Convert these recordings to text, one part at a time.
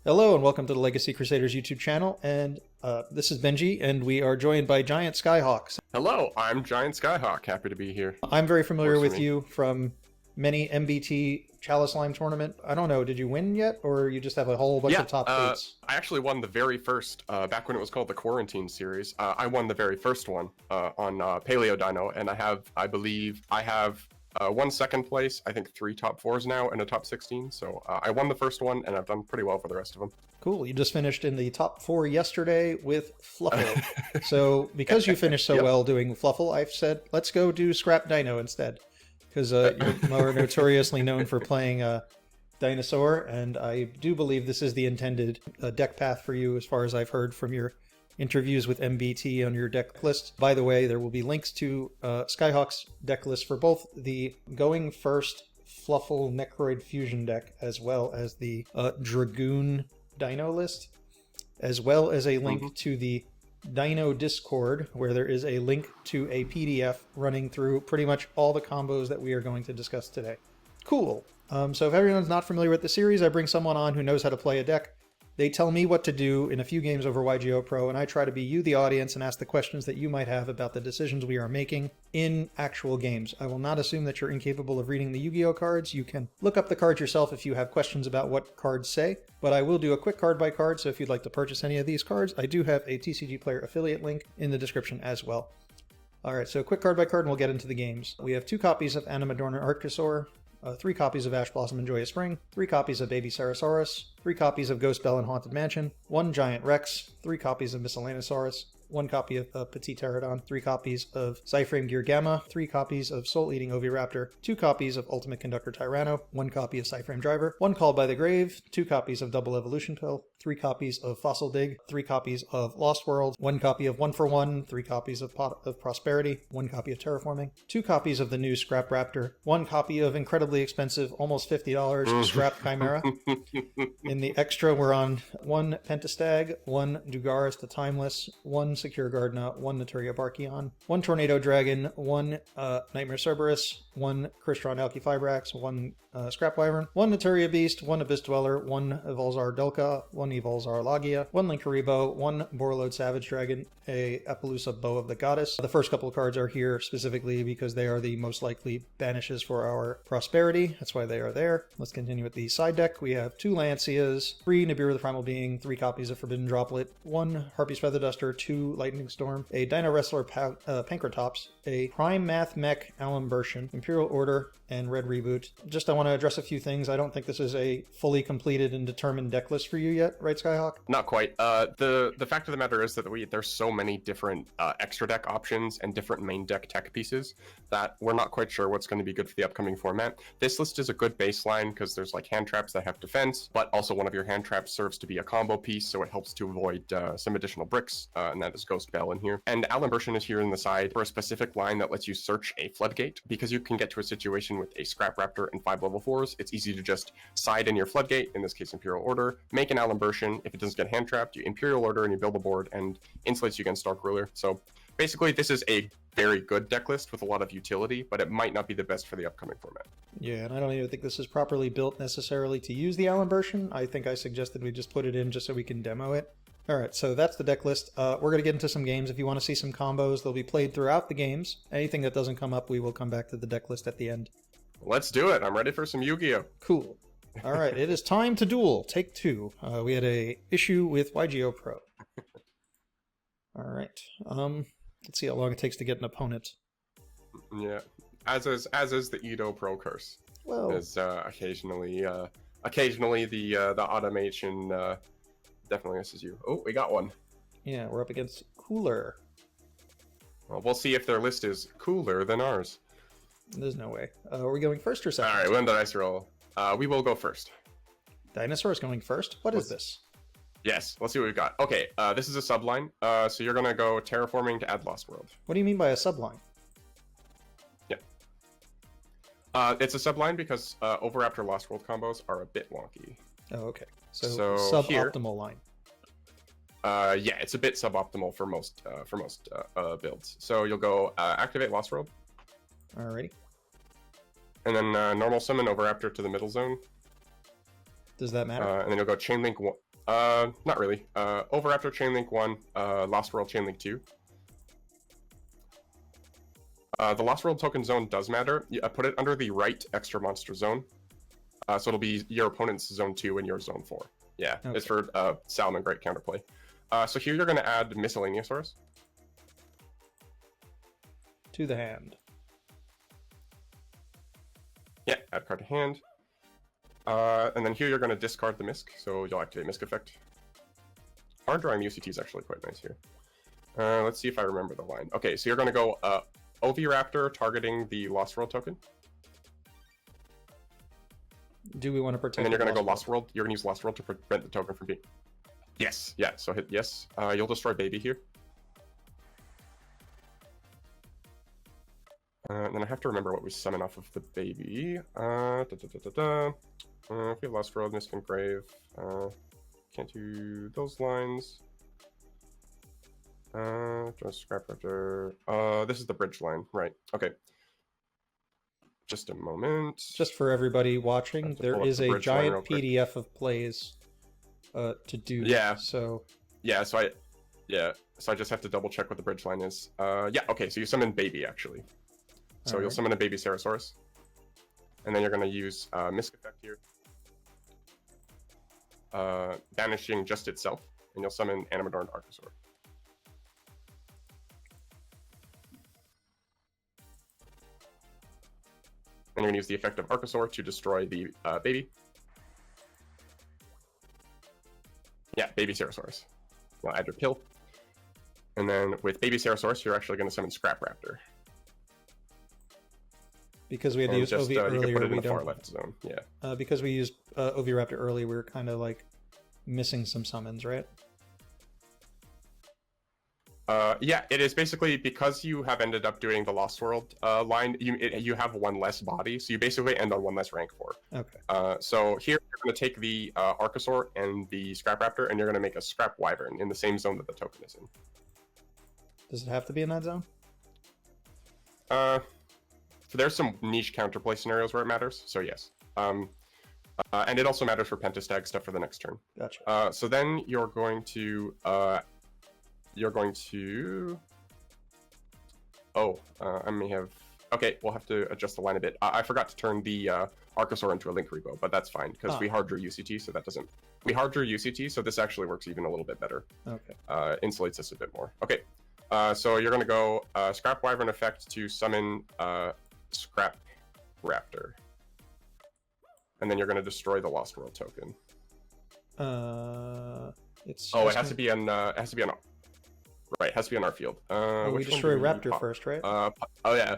Hello and welcome to the Legacy Crusaders YouTube channel, and this is Benji, and we are joined by Giant Skyhawks. Hello, I'm Giant Skyhawk. Happy to be here. I'm very familiar with you from many MBT Chalice Lime tournament. I don't know, did you win yet, or you just have a whole bunch of top dates? I actually won the very first, back when it was called the Quarantine Series. I won the very first one on Paleo Dino, and I believe I have one second place, I think 3 top 4s now, and a top 16. So I won the first one, and I've done pretty well for the rest of them. Cool. You just finished in the top 4 yesterday with Fluffle. So because you finished so well doing Fluffle, I've said, let's go do Scrap Dino instead. Because you're more notoriously known for playing Dinosaur, and I do believe this is the intended deck path for you as far as I've heard from your interviews with MBT on your deck list. By the way, there will be links to Skyhawk's deck list for both the Going First Fluffle Necroid Fusion deck as well as the Dragoon Dino list, as well as a link to the Dino Discord, where there is a link to a PDF running through pretty much all the combos that we are going to discuss today. Cool. So if everyone's not familiar with the series, I bring someone on who knows how to play a deck. They tell me what to do in a few games over Yugioh Pro, and I try to be you, the audience, and ask the questions that you might have about the decisions we are making in actual games. I will not assume that you're incapable of reading the Yu-Gi-Oh cards. You can look up the cards yourself if you have questions about what cards say, but I will do a quick card by card, so if you'd like to purchase any of these cards, I do have a TCGPlayer affiliate link in the description as well. Alright, so quick card by card and we'll get into the games. We have 2 copies of Animadorn Arctosaur, 3 copies of Ash Blossom and Joyous Spring, 3 copies of Baby Sarasaurus, 3 copies of Ghost Bell and Haunted Mansion, 1 Giant Rex, 3 copies of Miscellaneosaurus, 1 copy of Petit Pterodon, 3 copies of Cyframe Gear Gamma, 3 copies of Soul Eating Oviraptor, 2 copies of Ultimate Conductor Tyranno, 1 copy of Cyframe Driver, 1 Called by the Grave, 2 copies of Double Evolution Pill, 3 copies of Fossil Dig, 3 copies of Lost World, 1 copy of 1 for 1, 3 copies of Pot of Prosperity, 1 copy of Terraforming, 2 copies of the new Scrap Raptor, 1 copy of incredibly expensive, almost $50, Scrap Chimera. In the extra, we're on 1 Pentastag, 1 Dugaris the Timeless, 1 Secure Gardna, 1 Naturia Barkion, 1 Tornado Dragon, 1 Nightmare Cerberus, 1 Crystron Alkifibrax, 1 Scrap Wyvern, 1 Naturia Beast, 1 Abyss Dweller, 1 Evolzar Delka, 1 Evolzar Lagia, 1 Linkaribo, 1 Borlode Savage Dragon, a Appaloosa Bow of the Goddess. The first couple of cards are here specifically because they are the most likely banishes for our Prosperity. That's why they are there. Let's continue with the side deck. We have 2 Lancias, 3 Nibiru the Primal Being, 3 copies of Forbidden Droplet, 1 Harpy's Feather Duster, 2 Lightning Storm, a Dino Wrestler Pankratops, a Prime Math Mech Alimbertion, Imperial Order, and Red Reboot. Just I want to address a few things. I don't think this is a fully completed and determined deck list for you yet, right, Skyhawk? Not quite. The fact of the matter is that there's so many different extra deck options and different main deck tech pieces that we're not quite sure what's going to be good for the upcoming format. This list is a good baseline because there's like hand traps that have defense, but also one of your hand traps serves to be a combo piece, so it helps to avoid some additional bricks, and that is Ghost Bell in here. And Alimbertion is here in the side for a specific line that lets you search a floodgate. Because you can get to a situation with a Scrap Raptor and 5 level 4s, it's easy to just side in your floodgate, in this case Imperial Order, make an Alimbertion. If it doesn't get hand trapped, you Imperial Order and you build a board and insulates you against Dark Ruler. So basically this is a very good deck list with a lot of utility, but it might not be the best for the upcoming format. Yeah, and I don't even think this is properly built necessarily to use the Alimbertion. I think I suggested we just put it in just so we can demo it. Alright, so that's the deck list. We're going to get into some games. If you want to see some combos, they'll be played throughout the games. Anything that doesn't come up, we will come back to the deck list at the end. Let's do it. I'm ready for some Yu-Gi-Oh! Cool. Alright, it is time to duel. Take 2. We had a issue with Yugioh Pro. Alright. Let's see how long it takes to get an opponent. Yeah. As is the Edo Pro curse. Well, as occasionally the automation definitely misses you. Oh, we got one. Yeah, we're up against Cooler. Well, we'll see if their list is cooler than ours. There's no way. Are we going first or second? Alright, we'll end the dice roll. We will go first. Dinosaur is going first? What is this? Yes, let's see what we've got. Okay, this is a subline. So you're going to go Terraforming to add Lost World. What do you mean by a subline? Yeah. It's a subline because Oviraptor Lost World combos are a bit wonky. Oh, okay. So suboptimal line. Yeah, it's a bit suboptimal for most builds. So you'll go activate Lost World. Alrighty. And then normal summon Oviraptor to the middle zone. Does that matter? And then you'll go Chain Link. Not really. Over Raptor Chainlink 1, Lost World Chainlink 2. The Lost World token zone does matter. Put it under the right extra monster zone. So it'll be your opponent's zone 2 and your zone 4. Yeah, okay. It's for Salmon Great Counterplay. So here you're going to add Miscellaneousaurs. To the hand. Yeah, add card to hand. And then here you're going to discard the Misc, so you'll activate Misc effect. Card drawing UCT is actually quite nice here. Let's see if I remember the line. Okay, so you're going to go OV Raptor targeting the Lost World token. Do we want to protect? And then you're going to go Lost World. You're going to use Lost World to prevent the token from being... Yes, yeah, so hit yes. You'll destroy Baby here. And then I have to remember what we summon off of the Baby. If we have Lost World, Misc Engrave. Can't do those lines. Just Scrap Raptor. This is the bridge line, right? Okay. Just a moment. Just for everybody watching, there is a giant PDF of plays to do. Yeah. So. Yeah. So I just have to double check what the bridge line is. Yeah. Okay. So you summon Baby actually. So you'll summon a Baby Cerosaurus, and then you're going to use Misc effect here, banishing just itself, and you'll summon Animador and Archosaur. And you're going to use the effect of Archosaur to destroy the Baby. Yeah, Baby Cerosaurus. You'll add your pill. And then with Baby Cerosaurus, you're actually going to summon Scrap Raptor. Because we had to use OV earlier, you can put it in we the don't. far left zone. Yeah. Because we used OV Raptor early, we were kind of like missing some summons, right? Yeah, it is basically because you have ended up doing the Lost World line. You have one less body, so you basically end on one less rank 4. Okay. So here you're going to take the Archosaur and the Scrap Raptor, and you're going to make a Scrap Wyvern in the same zone that the token is in. Does it have to be in that zone? There's some niche counterplay scenarios where it matters, so yes. And it also matters for Pentastag stuff for the next turn. Gotcha. So then you're going to... I may have... Okay, we'll have to adjust the line a bit. I forgot to turn the Archosaur into a Link Repo, but that's fine, because we hard drew UCT, so that doesn't... We hard drew UCT, so this actually works even a little bit better. Okay. Insulates us a bit more. Okay, so you're going to go Scrap Wyvern effect to summon Scrap Raptor. And then you're going to destroy the Lost World token. It's... Oh, it has to be on... Right, it has to be on our field. we destroy Raptor first, right? Oh yeah.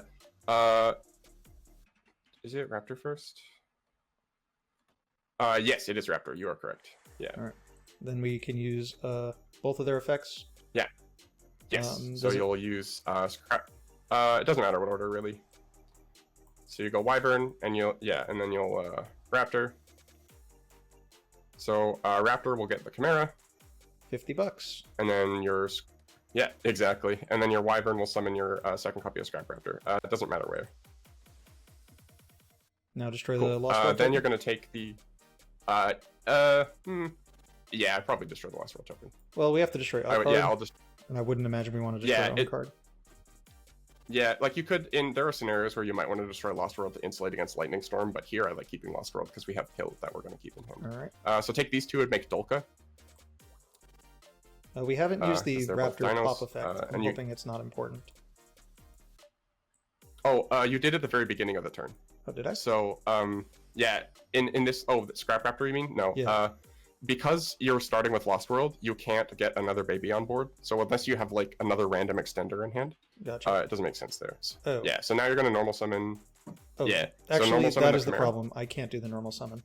Is it Raptor first? Yes, it is Raptor. You are correct. Yeah. All right. Then we can use both of their effects. Yeah. Yes. So you'll use Scrap. It doesn't matter what order really. So you go Wyvern, and and then you'll Raptor. So Raptor will get the Chimera. $50. And then yours. Yeah, exactly. And then your Wyvern will summon your second copy of Scrap Raptor. It doesn't matter where. Now destroy the Lost World then you're going to take the... Yeah, I'd probably destroy the Lost World token. Well, we have to destroy our card. Yeah, I'll just... And I wouldn't imagine we want to destroy our own card. Yeah, like you could... There are scenarios where you might want to destroy Lost World to insulate against Lightning Storm, but here I like keeping Lost World because we have Pill that we're going to keep in hand. Alright. So take these two and make Dolka. We haven't used the Raptor Dinos, pop effect. I'm hoping it's not important. Oh, you did at the very beginning of the turn. Oh, did I? So, yeah, in this... Oh, the Scrap Raptor, you mean? No. Yeah. Because you're starting with Lost World, you can't get another Baby on board. So unless you have, like, another random extender in hand, gotcha. It doesn't make sense there. Oh. Yeah, so now you're going to normal summon... Oh, yeah. Actually, so normal summon that is the Chimera. problem. I can't do the normal summon.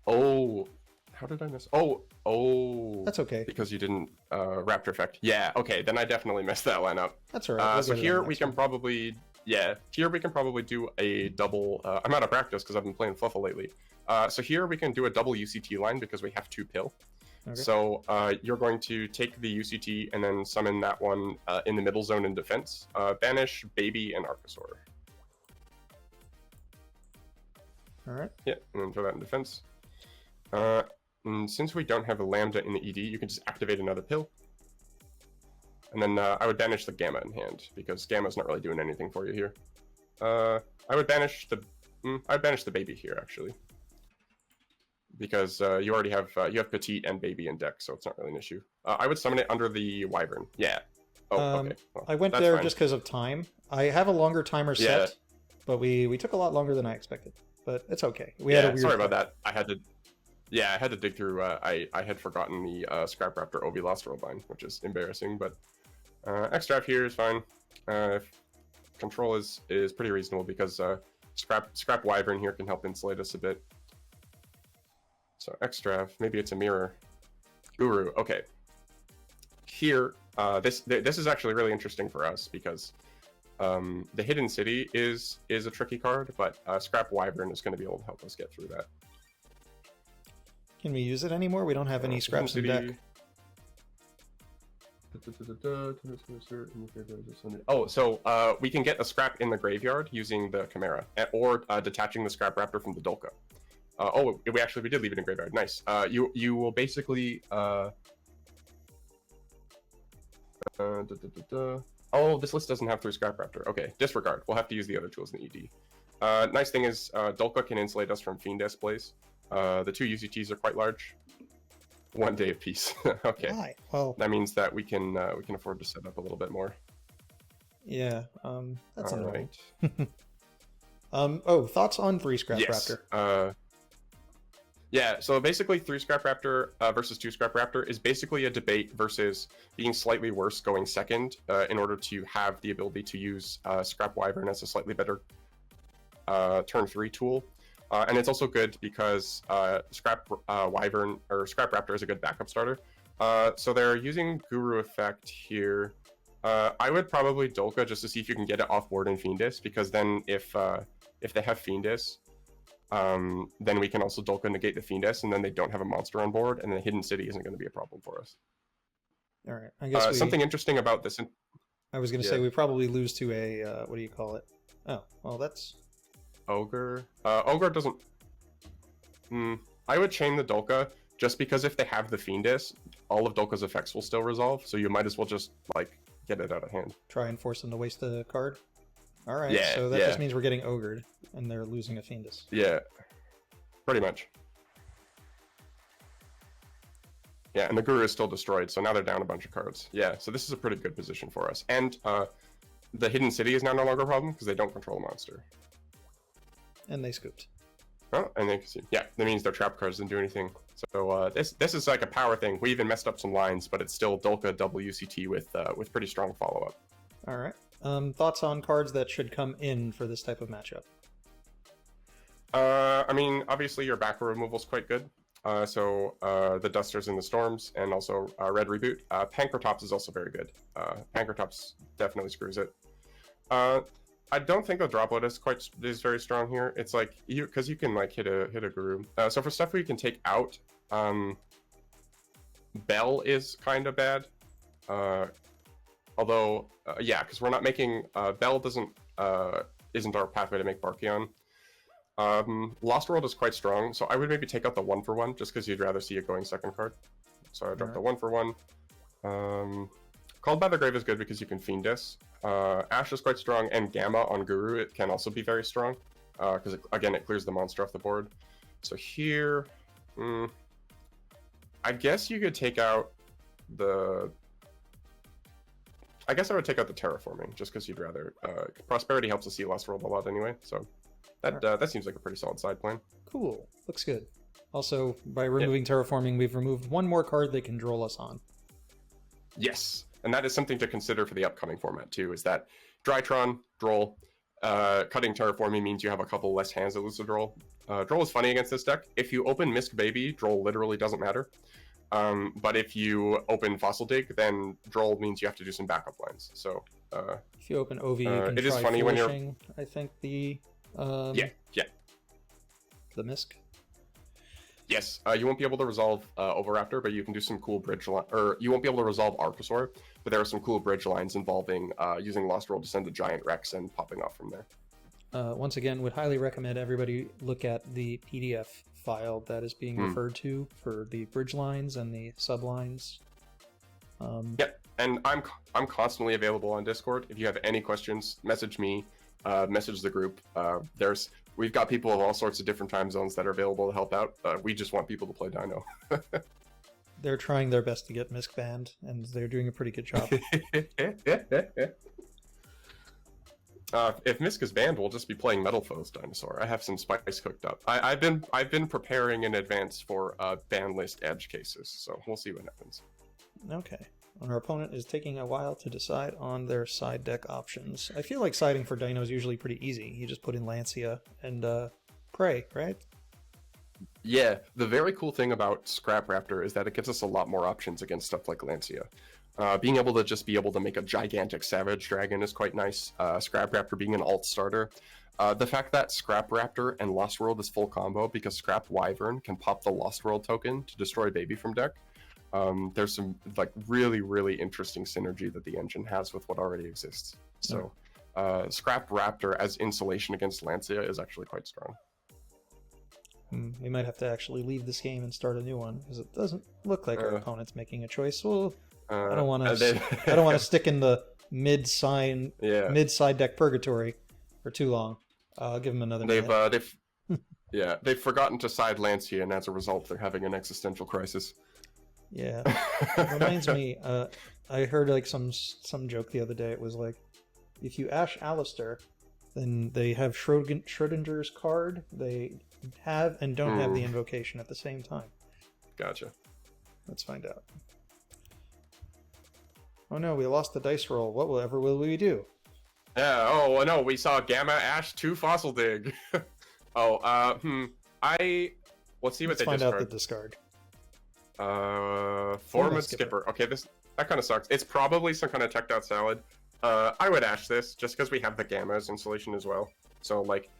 Oh... How did I miss? Oh. That's okay. Because you didn't Raptor effect. Yeah, okay, then I definitely messed that line up. That's all right. So here we can probably... Yeah, here we can probably do a double... I'm out of practice because I've been playing Fluffle lately. So here we can do a double UCT line because we have 2 Pill. Okay. So you're going to take the UCT and then summon that one in the middle zone in defense. Banish, Baby, and Archosaur. All right. Yeah, and then throw that in defense. And since we don't have a Lambda in the ED, you can just activate another pill. And then I would banish the Gamma in hand, because Gamma's not really doing anything for you here. I would banish the baby here, actually. Because you already have Petite and Baby in deck, so it's not really an issue. I would summon it under the Wyvern. Yeah. Oh, okay. Well, I went there just because of time. I have a longer timer set, but we took a lot longer than I expected. But it's okay. We had a weird sorry about that. I had to dig through. I had forgotten the Scrap Raptor Ovi Lost World line, which is embarrassing. But X-Draft here is fine. Control is pretty reasonable because Scrap Wyvern here can help insulate us a bit. So X-Draft, maybe it's a mirror. Guru, okay. Here, this is actually really interesting for us because the Hidden City is a tricky card, but Scrap Wyvern is going to be able to help us get through that. Can we use it anymore? We don't have any scraps in deck. Oh, so we can get a scrap in the graveyard using the Chimera, or detaching the Scrap Raptor from the Dolka. We did leave it in graveyard. Nice. You will basically Oh, this list doesn't have 3 Scrap Raptor. Okay, disregard. We'll have to use the other tools in the ED. Nice thing is, Dolka can insulate us from Fiendish plays. The 2 UCTs are quite large. 1 day of peace. Okay. Why? Well, that means that we can afford to set up a little bit more. Yeah. That's annoying. Right. Thoughts on 3 Scrap Raptor? Yeah, so basically 3 Scrap Raptor versus 2 Scrap Raptor is basically a debate versus being slightly worse going second in order to have the ability to use Scrap Wyvern as a slightly better turn 3 tool. And it's also good because Scrap Wyvern or Scrap Raptor is a good backup starter. So they're using Guru Effect here. I would probably Dolka just to see if you can get it off board in Fiendish, because then if they have Fiendish, then we can also Dolka negate the Fiendish, and then they don't have a monster on board, and the Hidden City isn't going to be a problem for us. All right, I guess something interesting about this. I was going to say we probably lose to a what do you call it? Oh, well, that's Ogre. Ogre doesn't. I would chain the Dolka just because if they have the Fiendish, all of Dolka's effects will still resolve. So you might as well just like get it out of hand. Try and force them to waste a card. All right, so that just means we're getting ogred, and they're losing a Fiendish. Yeah, pretty much. Yeah, and the Guru is still destroyed, so now they're down a bunch of cards. Yeah, so this is a pretty good position for us. And the Hidden City is now no longer a problem because they don't control a monster. And they scooped. Oh, and they see. Yeah, that means their trap cards didn't do anything. So this is like a power thing. We even messed up some lines, but it's still Dolka double UCT with pretty strong follow up. All right. Thoughts on cards that should come in for this type of matchup? I mean, obviously your back row removal is quite good. So the Dusters and the Storms, and also Red Reboot. Pankratops is also very good. Pankratops definitely screws it. I don't think the Droplet is very strong here. It's like because you can like hit a Guru. So for stuff we can take out, Bell is kind of bad. Although, yeah, because we're not making Bell isn't our pathway to make Barkion. Lost World is quite strong, so I would maybe take out the 1-for-1 just because you'd rather see it going second card. So I dropped the 1-for-1. Called by the Grave is good because you can Fiendish. Ash is quite strong, and Gamma on Guru it can also be very strong because again it clears the monster off the board. So here, I guess you could take out the. I guess I would take out the Terraforming just because you'd rather. Prosperity helps us see Lost World a lot anyway, so that seems like a pretty solid side plan. Cool, looks good. Also, by removing Terraforming, we've removed one more card they can droll us on. Yes, and that is something to consider for the upcoming format too, is that Drytron, Droll, cutting Terraforming means you have a couple less hands that lose to Droll. Droll is funny against this deck. If you open Misk Baby, Droll literally doesn't matter. But if you open Fossil Dig, then Droll means you have to do some backup lines. So if you open Ovi, you can it try is funny when you're. I think the the Misk. Yes, you won't be able to resolve Overraptor, but you can do some cool bridge line, or you won't be able to resolve Archosaur, but there are some cool bridge lines involving using Lost World to send a giant Rex and popping off from there. once again, would highly recommend everybody look at the PDF file that is being referred to for the bridge lines and the sublines. Yep, and I'm constantly available on Discord. If you have any questions, message me, message the group. We've got people of all sorts of different time zones that are available to help out. We just want people to play Dino. They're trying their best to get Misk banned, and they're doing a pretty good job. If Misk is banned, we'll just be playing Metal Foes Dinosaur. I have some spice cooked up. I've been preparing in advance for ban list edge cases, so we'll see what happens. Okay. Our opponent is taking a while to decide on their side deck options. I feel like siding for Dino is usually pretty easy. You just put in Lancia and Prey, right? Yeah, the very cool thing about Scrap Raptor is that it gives us a lot more options against stuff like Lancia. Being able to make a gigantic Savage Dragon is quite nice. Scrap Raptor being an alt starter. The fact that Scrap Raptor and Lost World is full combo because Scrap Wyvern can pop the Lost World token to destroy Baby from deck. There's some like really interesting synergy that the engine has with what already exists. So Scrap Raptor as insulation against Lancia is actually quite strong. We might have to actually leave this game and start a new one because it doesn't look like our opponent's making a choice. Well, I don't want to stick in the mid side deck purgatory for too long. I'll give them another minute. They've forgotten to side Lancia, and as a result, they're having an existential crisis. Yeah, reminds me. I heard like some joke the other day. It was like, if you Ash Alistair, then they have Schrodinger's card. They have and don't have the invocation at the same time. Gotcha. Let's find out. Oh no, we lost the dice roll. What will we do? Yeah. Oh well, no, we saw Gamma Ash 2 Fossil Dig. Let's see what they find out the discard. Format Skipper. Okay, that kind of sucks. It's probably some kind of teched out salad. I would Ash this just because we have the Gamma as insulation as well. So like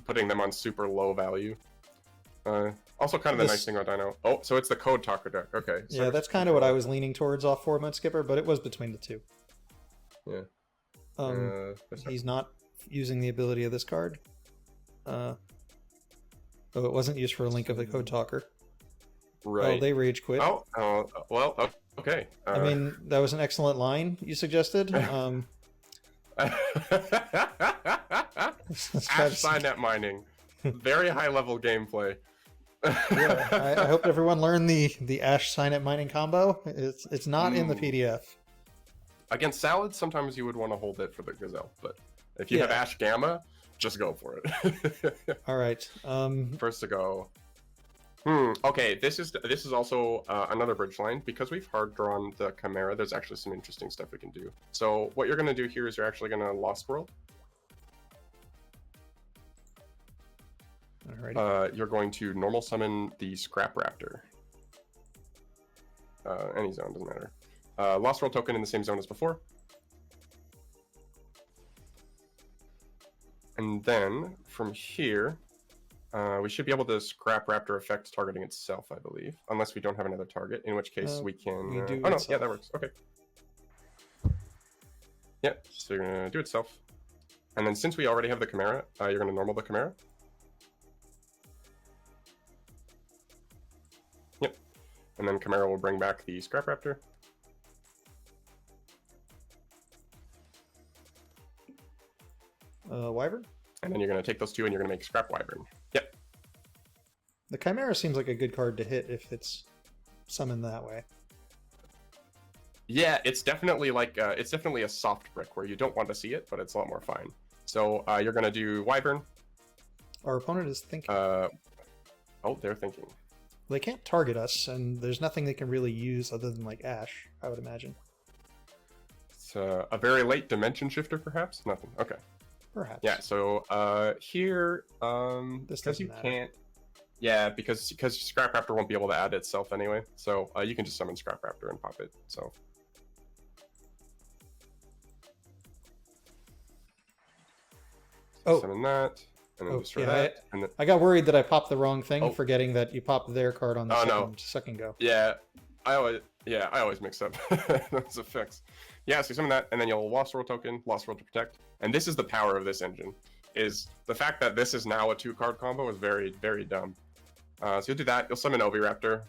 putting them on super low value. Also kind of the nice thing about Dino. Oh, so it's the Code Talker deck. Okay. So yeah, that's kind of what I was leaning towards off 4-month Skipper, but it was between the two. Yeah. He's not using the ability of this card. Oh, it wasn't used for a link of the Code Talker. Right. Oh, they rage quit. Well, okay. I mean, that was an excellent line you suggested. Ash Signet mining. Very high level gameplay. Yeah, I hope everyone learned the Ash Signet mining combo. It's not in the PDF. Against Salad, sometimes you would want to hold it for the Gazelle, but if you have Ash Gamma, just go for it. All right. First to go. Okay, this is also another bridge line. Because we've hard drawn the Chimera, there's actually some interesting stuff we can do. So what you're going to do here is you're actually going to Lost World. Alrighty. You're going to normal summon the Scrap Raptor. Any zone, doesn't matter. Lost World token in the same zone as before. And then from here, we should be able to Scrap Raptor effect targeting itself, I believe. Unless we don't have another target, in which case we can... oh no, yeah, that works. Okay. Yep, so you're going to do itself. And then since we already have the Chimera, you're going to normal the Chimera. Yep. And then Chimera will bring back the Scrap Raptor. Wyvern? And then you're going to take those two and you're going to make Scrap Wyvern. Yep. The Chimera seems like a good card to hit if it's summoned that way. Yeah, it's definitely it's definitely a soft brick where you don't want to see it, but it's a lot more fine. So you're going to do Wyvern. Our opponent is thinking. Oh, they're thinking. They can't target us, and there's nothing they can really use other than like Ash, I would imagine. It's a very late Dimension Shifter, perhaps? Nothing. Okay. Perhaps. Yeah, so here, because you can't... Yeah, because Scrap Raptor won't be able to add itself anyway, so you can just summon Scrap Raptor and pop it, so... Summon that, and then destroy that. And then... I got worried that I popped the wrong thing, forgetting that you popped their card on the second go. Yeah, Yeah, I always mix up those effects. Yeah, so you summon that, and then you'll Lost World token, Lost World to protect. And this is the power of this engine, is the fact that this is now a 2-card combo is very, very dumb. So you'll do that, you'll summon Raptor.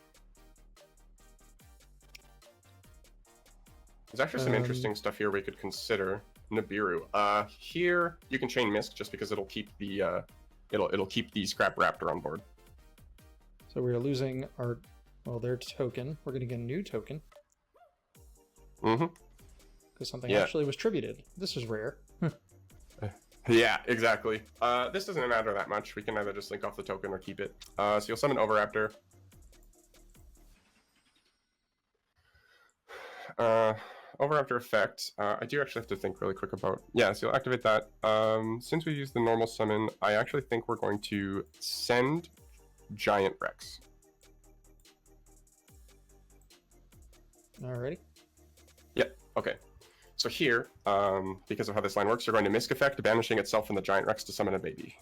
There's actually some interesting stuff here we could consider. Nibiru. Here you can chain Misk just because it'll keep the it'll keep the Scrap Raptor on board. So we're losing our their token. We're gonna get a new token. Mm-hmm. Because something actually was tributed. This is rare. Yeah, exactly. This doesn't matter that much. We can either just link off the token or keep it. So you'll summon Raptor. Raptor effect. I do actually have to think really quick about. Yeah, so you'll activate that. Since we use the normal summon, I actually think we're going to send Giant Rex. Alrighty. Yep. Okay. So here, because of how this line works, you're going to Misk effect, banishing itself from the Giant Rex to summon a baby.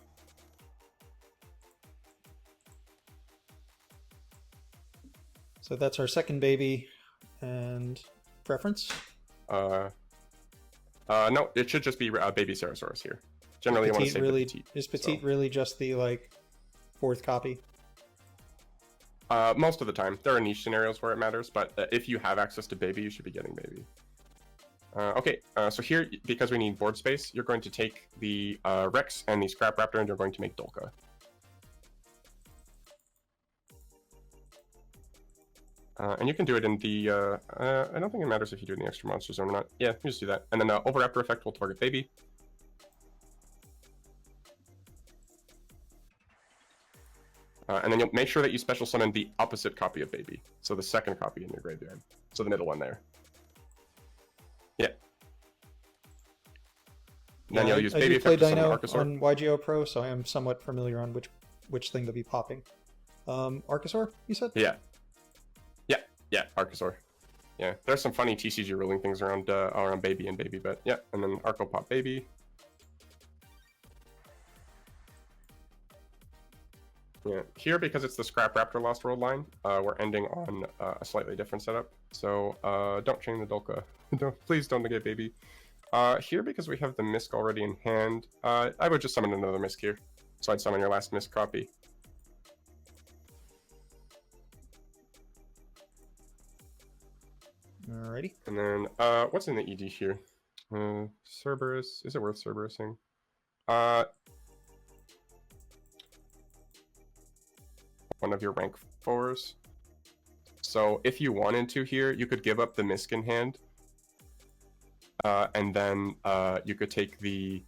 So that's our second baby, and preference? No, it should just be baby Cerosaurus here. Generally, I want to say Petite. Is Petite really just the like 4th copy? Most of the time. There are niche scenarios where it matters, but if you have access to baby, you should be getting baby. Okay, so here, because we need board space, you're going to take the Rex and the Scrap Raptor, and you're going to make Dolka. And you can do it in the, I don't think it matters if you do it in the extra monster zone or not. Yeah, you just do that. And then Raptor effect will target baby. And then you'll make sure that you special summon the opposite copy of baby. So the second copy in your graveyard. So the middle one there. Yeah. Then you'll use baby effect to summon Archosaur. On Yugioh Pro, so I am somewhat familiar on which thing to be popping. Archosaur, you said? Yeah. Yeah, Archosaur. Yeah, there's some funny TCG ruling things around baby and baby, but yeah, and then Arco pop baby. Yeah, here because it's the Scrap Raptor Lost World line, we're ending on a slightly different setup. So don't chain the Dolka. Please don't negate baby. Here because we have the Misk already in hand, I would just summon another Misk here. So I'd summon your last Misk copy. Alrighty. And then, what's in the ED here? Cerberus. Is it worth Cerberusing? One of your rank 4s. So if you wanted to here, you could give up the Misk in hand. And then you could take the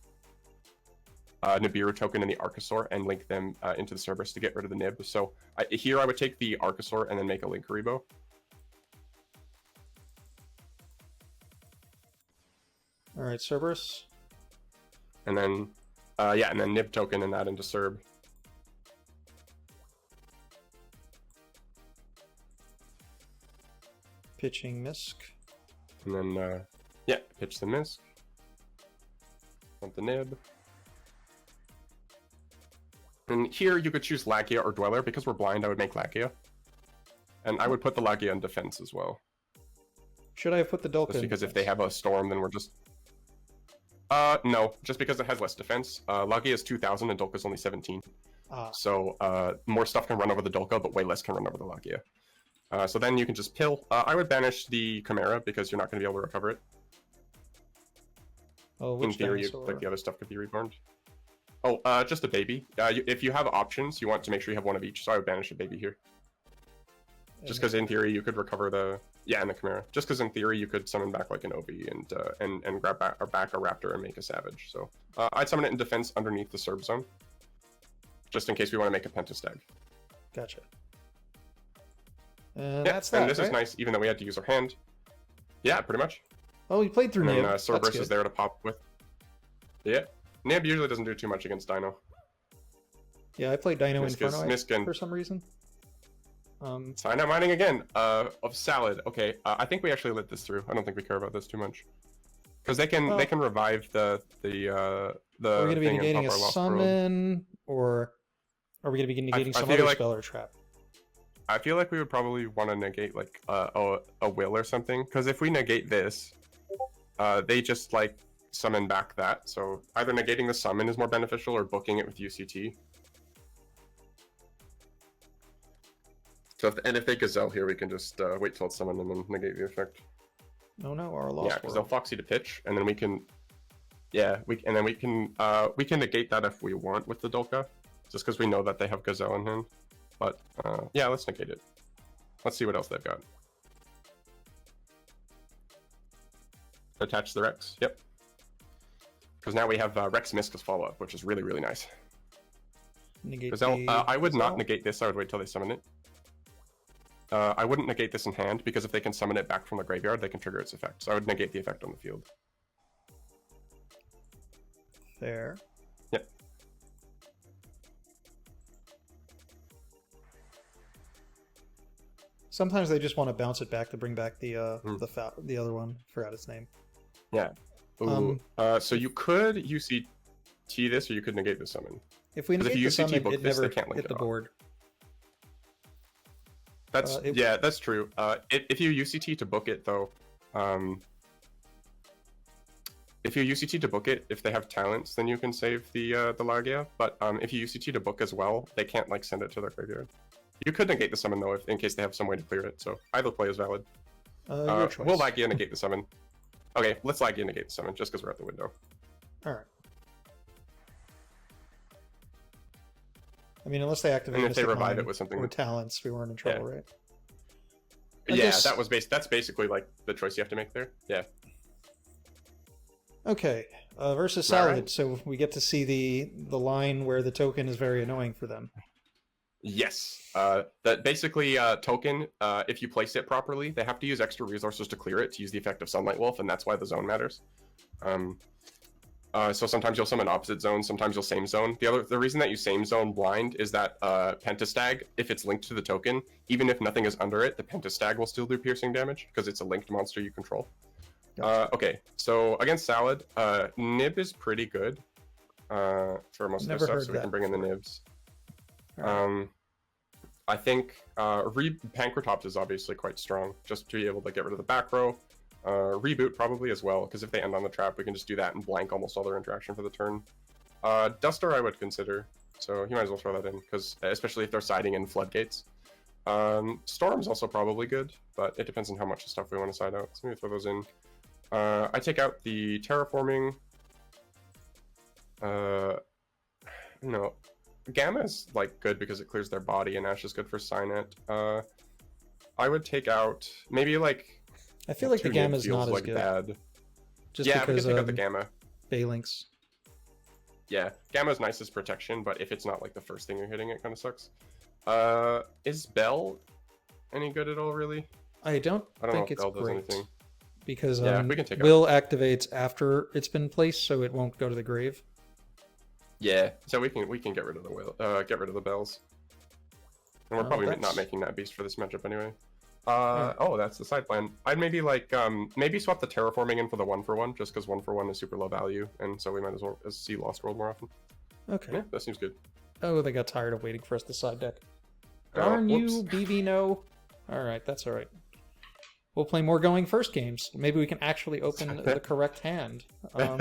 Nibiru token and the Archosaur and link them into the Cerberus to get rid of the Nib. So here I would take the Archosaur and then make a Linkaribo. All right, Cerberus. And then, yeah, and then Nib token and that into Cerb. Pitching Misk. And then, yeah, pitch the Misk. Want the Nib. And here you could choose Lagia or Dweller. Because we're blind, I would make Lagia. And I would put the Lagia in defense as well. Should I have put the Dolka just because in if they have a Storm, then we're just... no, just because it has less defense. Lagia is 2,000 and Dolka is only 17. So more stuff can run over the Dolka, but way less can run over the Lagia. So then you can just pill. I would banish the Chimera because you're not going to be able to recover it. Oh, which in theory, Dinosaur? like the other stuff could be reborn. Oh, just a baby. If you have options, you want to make sure you have one of each. So I would banish a baby here. Just because in theory you could recover the and the Chimera. Just because in theory you could summon back like an Ovi and grab back a Raptor and make a Savage. So I'd summon it in defense underneath the Cerb zone, just in case we want to make a Pentastag. Gotcha. And yeah, that's that. And this right? is nice, even though we had to use our hand. Yeah, pretty much. Oh, you played through and Nib. then Cerberus is there to pop with. Yeah, Nib usually doesn't do too much against Dino. Yeah, I played Dino Inferno Misk for some reason. Sign up mining again. Of Salad. Okay, I think we actually lit this through. I don't think we care about this too much, because they can revive the. Are we going to be negating a summon, or are we going to be negating some other spell or trap? I feel like we would probably want to negate like a will or something, because if we negate this, they just like summon back that. So either negating the summon is more beneficial or booking it with UCT. So if they gazelle here, we can just wait till it's summoned and then negate the effect. No, our lost. Yeah, because they'll Foxy to pitch, and then we can. Yeah, we can negate that if we want with the Dolka, just because we know that they have gazelle in hand. But yeah, let's negate it. Let's see what else they've got. Attach the Rex. Yep. Because now we have Rex Mist as follow up, which is really, really nice. Negate I would not negate this. I would wait till they summon it. I wouldn't negate this in hand, because if they can summon it back from the graveyard, they can trigger its effect. So I would negate the effect on the field. Fair. Yep. Sometimes they just want to bounce it back to bring back the other one. Forgot its name. Yeah. Ooh. So you could UCT this, or you could negate the summon. If we negate the summon, it never hit the board. That's yeah, that's true. If you UCT to book it though, if you UCT to book it, if they have talents, then you can save the Lagia. But if you UCT to book as well, they can't like send it to their graveyard. You could negate the summon though, in case they have some way to clear it. So either play is valid. Your choice. We'll Lagia negate the summon. Okay, let's Lagia negate the summon just because we're at the window. All right. I mean, unless they activate, and if they revive it with something or talents, we weren't in trouble, right? Yeah, that's basically like the choice you have to make there. Yeah. Okay, versus Salad, right? so we get to see the line where the token is very annoying for them. Yes, that basically token. If you place it properly, they have to use extra resources to clear it to use the effect of Sunlight Wolf, and that's why the zone matters. So sometimes you'll summon opposite zone, sometimes you'll same zone. The reason that you same zone blind is that Pentastag, if it's linked to the token, even if nothing is under it, the Pentastag will still do piercing damage because it's a linked monster you control. Gotcha. Okay, so against Salad, Nib is pretty good for most of the stuff, so we can bring in the Nibs. Right. I think Pankratops is obviously quite strong, just to be able to get rid of the back row. Reboot probably as well, because if they end on the trap, we can just do that and blank almost all their interaction for the turn. Duster I would consider, so you might as well throw that in, because especially if they're siding in floodgates. Storm's also probably good, but it depends on how much stuff we want to side out. So maybe throw those in. I take out the terraforming. No, Gamma's like good because it clears their body, and Ash is good for Signet. I would take out maybe like. I feel like the Gamma's not as good. Bad. Just yeah, because we can take out the Gamma. Balinks. Yeah, Gamma's nice as protection, but if it's not like the first thing you're hitting, it kind of sucks. Is Bell any good at all, really? I don't think know if it's Bell does great. anything. Because we can take Will activates after it's been placed, so it won't go to the grave. Yeah, so we can get rid of the Will, get rid of the Bells. And we're probably not making that beast for this matchup anyway. Oh, that's the side plan. I'd maybe like maybe swap the terraforming in for the 1-for-1, just because 1-for-1 is super low value, and so we might as well see Lost World more often. Okay. Yeah, that seems good. Oh, they got tired of waiting for us to side deck. Darn you, BB no. Alright, that's alright. We'll play more going first games. Maybe we can actually open the correct hand. All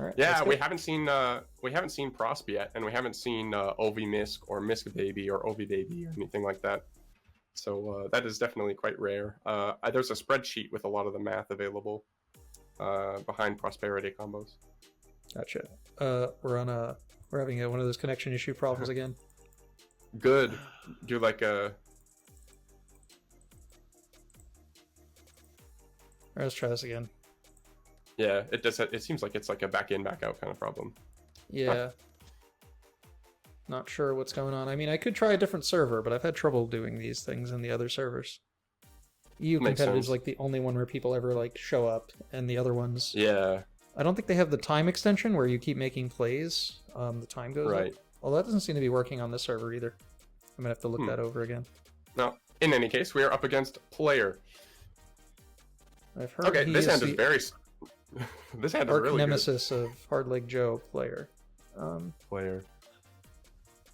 right, yeah, we haven't seen Prosp yet, and we haven't seen Ovi Misk or Misk Baby or Ovi Baby or anything like that. So that is definitely quite rare. There's a spreadsheet with a lot of the math available behind Prosperity combos. Gotcha. We're having one of those connection issue problems again. Good. Do like a. All right, let's try this again. Yeah, it does. It seems like it's like a back in, back out kind of problem. Yeah. Not sure what's going on. I mean, I could try a different server, but I've had trouble doing these things in the other servers. EU competitive is like the only one where people ever like show up, and the other ones. Yeah. I don't think they have the time extension where you keep making plays. The time goes up. Well, that doesn't seem to be working on this server either. I'm gonna have to look that over again. No. In any case, we are up against Player. I've heard. Okay, this hand is very. This hand is really nemesis of Hard Leg Joe, Player. Player.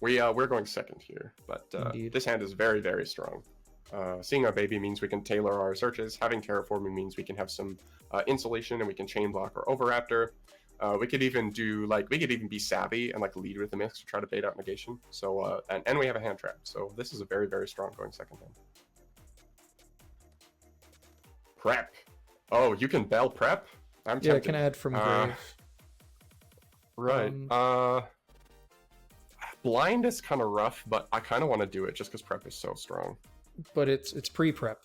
We're going second here, but this hand is very, very strong. Seeing our baby means we can tailor our searches. Having terraforming means we can have some insulation, and we can chain block or overraptor. We could even do we could even be savvy and lead with the mix to try to bait out negation. So and we have a hand trap. So this is a very, very strong going second hand. Prep. Oh, you can bell prep. I'm tempted. Yeah, I can add from grave. Right. Blind is kind of rough, but I kind of want to do it just because prep is so strong. But it's pre-prep.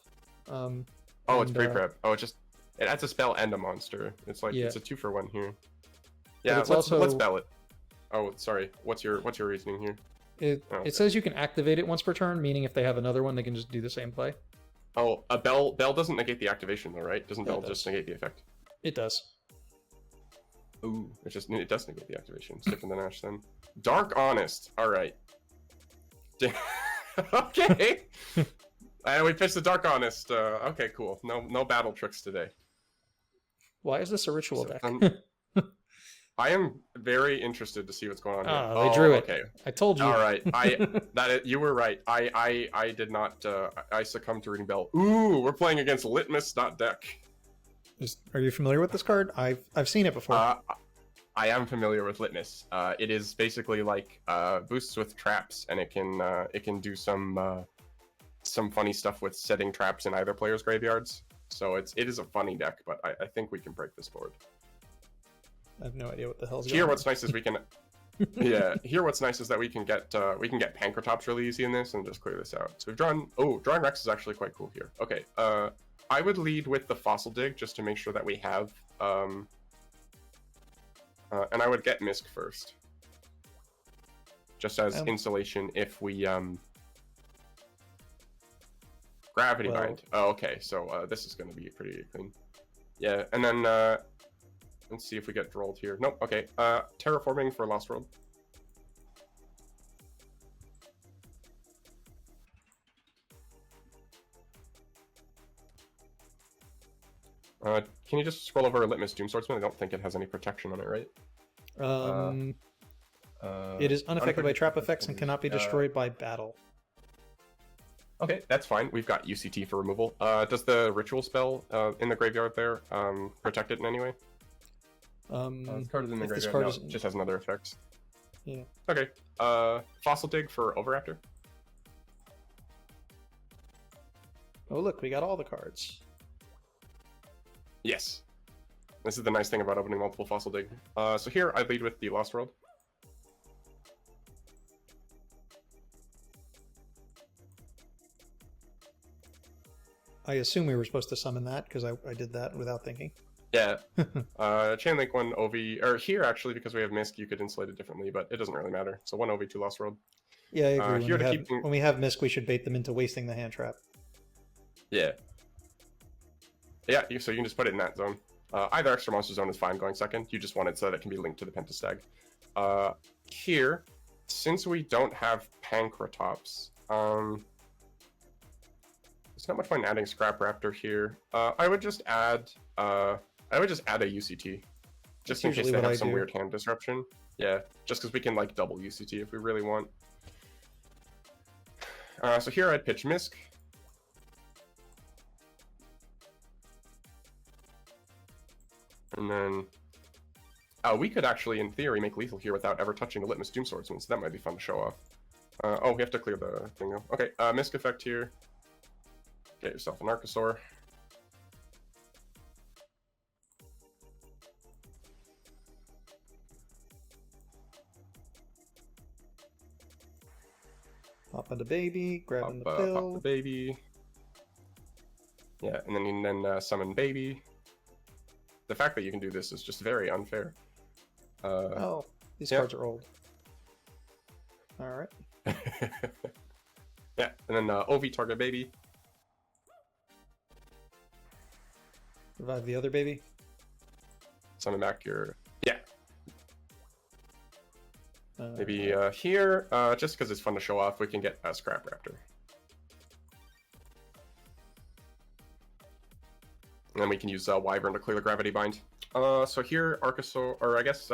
It's pre-prep. It adds a spell and a monster. It's it's a 2-for-1 here. Yeah, let's bell it. Oh, sorry. What's your reasoning here? It says you can activate it once per turn, meaning if they have another one, they can just do the same play. Oh, a bell doesn't negate the activation though, right? Doesn't bell just negate the effect? It does. Ooh, it does negate the activation. It's different than Ash then. Dark Honest. All right. Okay. And we pitched the Dark Honest. Okay, cool. No battle tricks today. Why is this a ritual deck? I am very interested to see what's going on here. They drew it. Okay. I told you. All right. You were right. I did not. I succumbed to reading Bell. Ooh, we're playing against Litmus deck. Are you familiar with this card? I've seen it before. I am familiar with Litmus. It is basically boosts with traps, and it can do some funny stuff with setting traps in either player's graveyards. So it is a funny deck, but I think we can break this board. I have no idea what the hell's going on. Here, what's nice is we can. Yeah, here what's nice is that we can get Pancratops really easy in this and just clear this out. So we've drawing Rex is actually quite cool here. Okay, I would lead with the Fossil Dig just to make sure that we have and I would get Misk first, just as insulation if we Gravity Bind. Oh, okay, so this is going to be pretty clean. Yeah, and then let's see if we get drolled here. Nope. Okay. Terraforming for Lost World. Can you just scroll over Litmus Doom Swordsman? I don't think it has any protection on it, right? It is unaffected by trap effects and cannot be destroyed by battle. Okay, that's fine. We've got UCT for removal. Does the ritual spell in the graveyard there protect it in any way? This card is in the graveyard. No, it just has another effect. Yeah. Okay. Fossil Dig for Overactor. Oh look, we got all the cards. Yes. This is the nice thing about opening multiple Fossil Dig. So here I lead with the Lost World. I assume we were supposed to summon that because I did that without thinking. Yeah. Chainlink 1 OV, or here actually because we have Misk, you could insulate it differently, but it doesn't really matter. So 1 OV, 2 Lost World. Yeah, I agree. When we have Misk, we should bait them into wasting the hand trap. Yeah. Yeah, so you can just put it in that zone. Either extra monster zone is fine going second. You just want it so that it can be linked to the Pentastag. Here, since we don't have Pancratops, there's not much point in adding Scrap Raptor here. I would just add a UCT, just in case they have some weird hand disruption. Yeah, just because we can double UCT if we really want. So here I'd pitch Misk. And then we could actually, in theory, make lethal here without ever touching the Litmus Doom Swordsman, so that might be fun to show off. Oh, we have to clear the thing though. Okay, Misk effect here. Get yourself an Archosaur. Pop on the baby, grabbing the pill. Pop the baby. Yeah, and then summon baby. The fact that you can do this is just very unfair. These cards are old. All right. Yeah, and then OV target baby. Revive the other baby. Summon back your... Yeah. Maybe here, just because it's fun to show off, we can get a Scrap Raptor. And then we can use Wyvern to clear the Gravity Bind. So here, Archosaur, or I guess...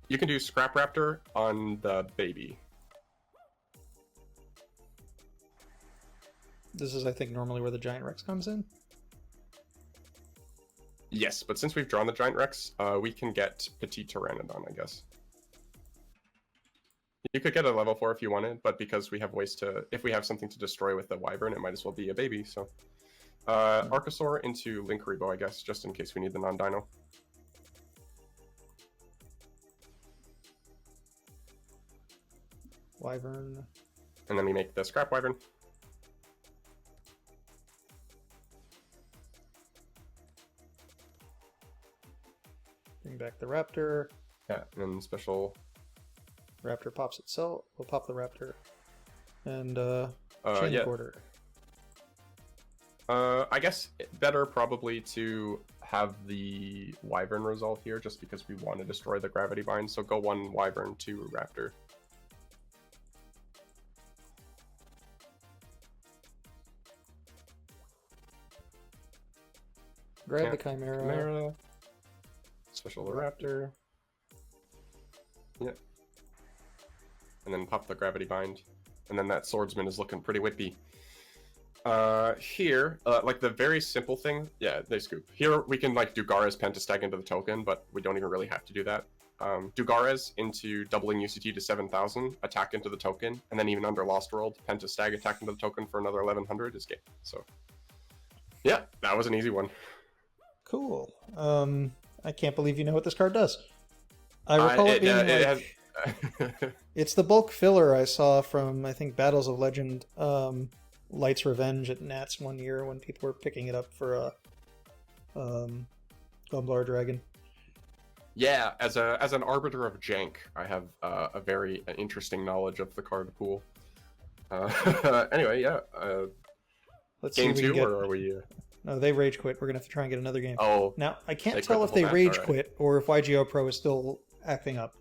You can do Scrap Raptor on the baby. This is, I think, normally where the Giant Rex comes in. Yes, but since we've drawn the Giant Rex, we can get Petite Pteranodon, I guess. You could get a level 4 if you wanted, but because we have ways to, if we have something to destroy with the Wyvern, it might as well be a baby, so. Archosaur into Linkuriboh, I guess, just in case we need the non-dino. Wyvern. And then we make the Scrap Wyvern. Bring back the Raptor. Yeah, and then special... Raptor pops itself. We'll pop the Raptor. And, chain yeah. quarter. I guess better probably to have the Wyvern resolve here, just because we want to destroy the Gravity Bind. So go 1 Wyvern, 2 Raptor. Grab the Chimera. Special the Raptor. Yep. And then pop the Gravity Bind. And then that Swordsman is looking pretty whippy. Here, like the very simple thing, yeah, they scoop. Here we can like do Gares Pentastag into the token, but we don't even really have to do that. Do Gares into doubling UCT to 7,000, attack into the token, and then even under Lost World, Pentastag attack into the token for another 1,100 is game. So, yeah, that was an easy one. Cool. I can't believe you know what this card does. I recall it being it's the bulk filler I saw from, I think, Battles of Legend, Light's Revenge at Nats one year when people were picking it up for Gumblar Dragon. Yeah, as an arbiter of jank, I have a very interesting knowledge of the card pool. Anyway, yeah. Let's game see 2, or are we... No, they rage quit. We're going to have to try and get another game. Oh. Now, I can't tell if they rage quit or if YGO Pro is still acting up.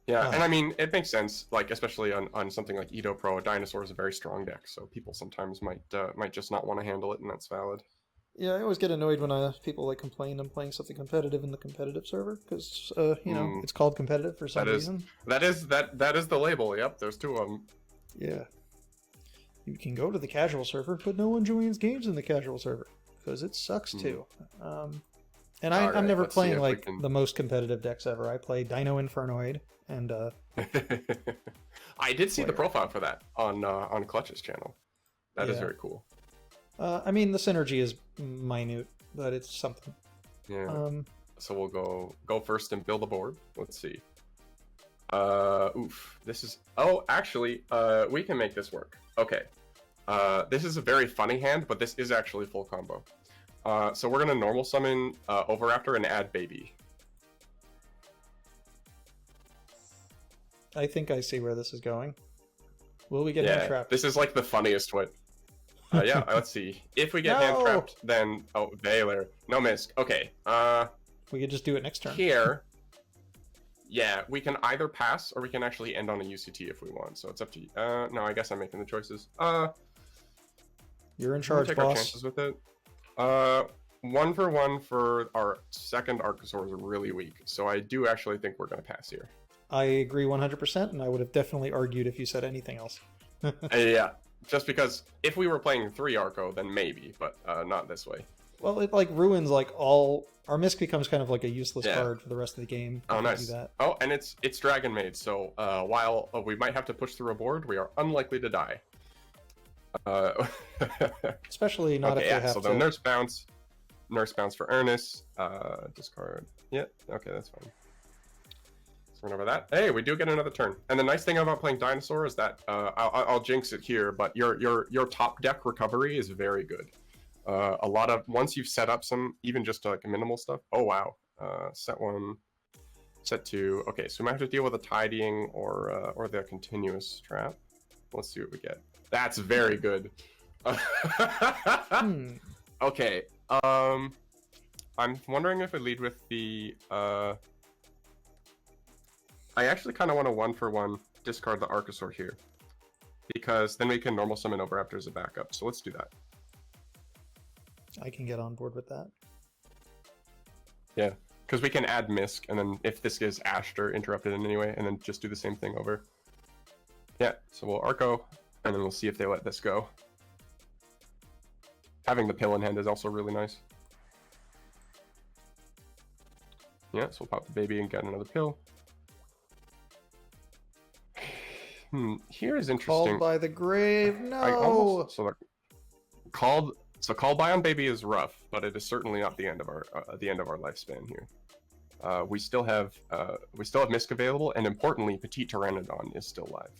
Yeah, and I mean, it makes sense, like, especially on something like Edo Pro, a Dinosaur is a very strong deck, so people sometimes might just not want to handle it, and that's valid. Yeah, I always get annoyed when people like complain I'm playing something competitive in the competitive server, because, you know, it's called competitive for some reason. That is the label, yep, there's 2 of them. Yeah. You can go to the casual server, but no one joins games in the casual server, because it sucks too. And I'm never playing like the most competitive decks ever. I play Dino Infernoid and I did see the profile for that on Clutch's channel. That is very cool. I mean, the synergy is minute, but it's something. Yeah. So we'll go first and build a board. Let's see. Oof. This is... Oh, actually, we can make this work. Okay. This is a very funny hand, but this is actually full combo. So we're going to normal summon Oviraptor and add Baby. I think I see where this is going. Will we get hand trapped? This is like the funniest one. Yeah, let's see. If we get hand trapped, then... Oh, Valor. No misc. Okay. We could just do it next turn. Here... Yeah, we can either pass, or we can actually end on a UCT if we want. So it's up to you. No, I guess I'm making the choices. You're in charge, take boss. Our chances with it. 1-for-1 for our second Archosaur is really weak. So I do actually think we're going to pass here. I agree 100%, and I would have definitely argued if you said anything else. Yeah, just because if we were playing 3 Arco, then maybe, but not this way. Well, it like ruins like all... Our Misc becomes kind of like a useless card for the rest of the game. Oh, nice. Oh, and it's Dragon Maid, so while we might have to push through a board, we are unlikely to die. Especially not if they have to... So the Nurse Bounce for Ernest, discard. Yeah, okay, that's fine. So we're over that. Hey, we do get another turn. And the nice thing about playing Dinosaur is that I'll jinx it here, but your top deck recovery is very good. A lot of once you've set up some even just like minimal stuff. Oh wow, set 1, set 2. Okay, so we might have to deal with a tidying or the continuous trap. Let's see what we get. That's very good. Okay. I'm wondering if I lead with the. I actually kind of want to 1-for-1 discard the Archosaur here, because then we can normal summon Oviraptor as a backup. So let's do that. I can get on board with that. Yeah. Because we can add Misk, and then if this is ashed or interrupted in any way, and then just do the same thing over. Yeah, so we'll Arco, and then we'll see if they let this go. Having the pill in hand is also really nice. Yeah, so we'll pop the baby and get another pill. Here is interesting. Called by the grave. No. Called by on baby is rough, but it is certainly not the end of our lifespan here. We still have Misk available, and importantly, Petite Pteranodon is still live.